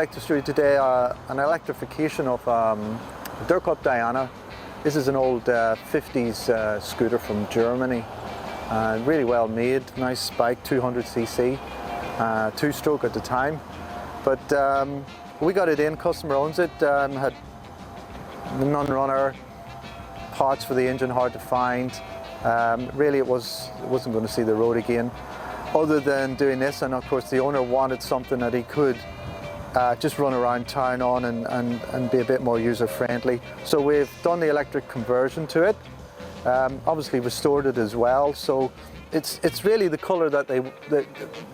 like to show you today an electrification of Durkopp Diana. This is an old 50s scooter from Germany. Really well made, nice bike, 200cc, two-stroke at the time. But we got it in, customer owns it, had non-runner, parts for the engine hard to find. Really it wasn't going to see the road again. Other than doing this, and of course the owner wanted something that he could just run around town on and be a bit more user-friendly. So we've done the electric conversion to it, obviously restored it as well. So it's really the colour that the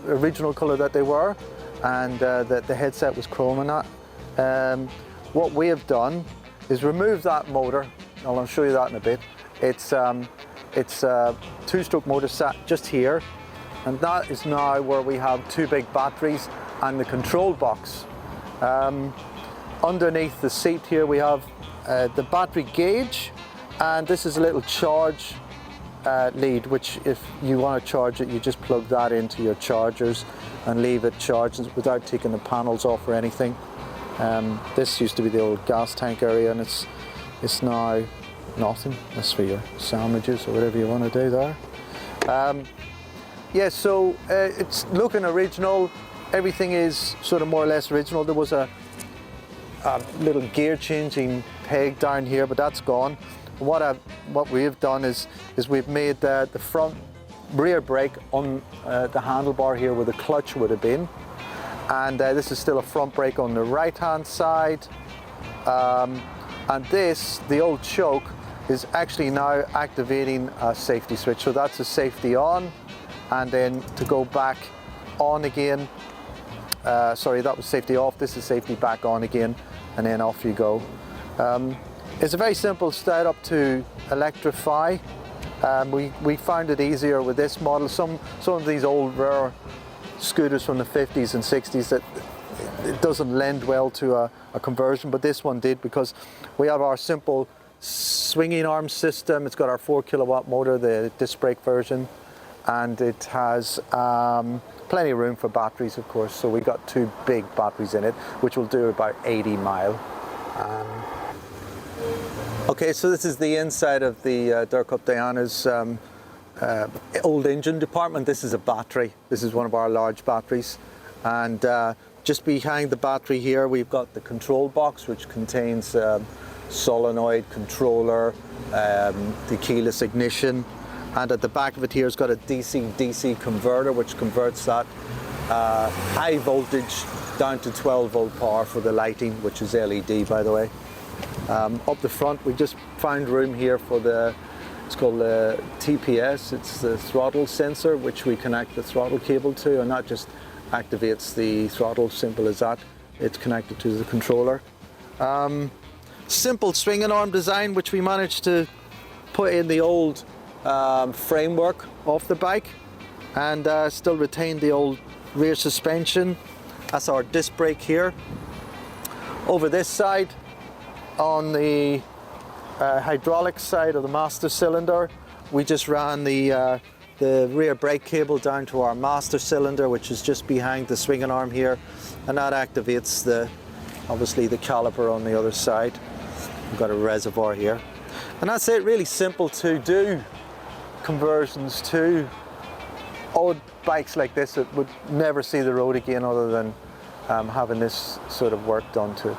original colour that they were, and the headset was chrome and that. What we have done is remove that motor, and I'll show you that in a bit. It's a two-stroke motor sat just here. And that is now where we have two big batteries and the control box. Underneath the seat here we have the battery gauge, and this is a little charge lead, which if you want to charge it, you just plug that into your chargers and leave it charged without taking the panels off or anything. This used to be the old gas tank area, and it's now nothing. That's for your sandwiches or whatever you want to do there. Yeah, so it's looking original. Everything is sort of more or less original. There was a little gear changing peg down here, but that's gone. What we've done is we've made the front rear brake on the handlebar here where the clutch would have been, and this is still a front brake on the right hand side. And this, the old choke, is actually now activating a safety switch. So that's a safety on. And then to go back on again, sorry, that was safety off, this is safety back on again, and then off you go. It's a very simple setup to electrify. We found it easier with this model. Some of these old rare scooters from the 50s and 60s, that it doesn't lend well to a conversion, but this one did, because we have our simple swinging arm system. It's got our 4 kilowatt motor, the disc brake version. And it has plenty of room for batteries, of course. So we got two big batteries in it, which will do about 80 mile. Okay, so this is the inside of the Durkopp Diana's old engine department. This is a battery. This is one of our large batteries. And just behind the battery here, we've got the control box, which contains solenoid controller, the keyless ignition. And at the back of it here, it's got a DC-DC converter, which converts that high voltage down to 12 volt power for the lighting, which is LED, by the way. Up the front, we just found room here for it's called the TPS. It's the throttle sensor, which we connect the throttle cable to, and that just activates the throttle, simple as that. It's connected to the controller. Simple swinging arm design, which we managed to put in the old framework of the bike, and still retain the old rear suspension. That's our disc brake here. Over this side, on the hydraulic side of the master cylinder, we just ran the rear brake cable down to our master cylinder, which is just behind the swinging arm here, and that activates obviously the caliper on the other side. We've got a reservoir here, and that's it. Really simple to do conversions to old bikes like this that would never see the road again, other than having this sort of work done to it.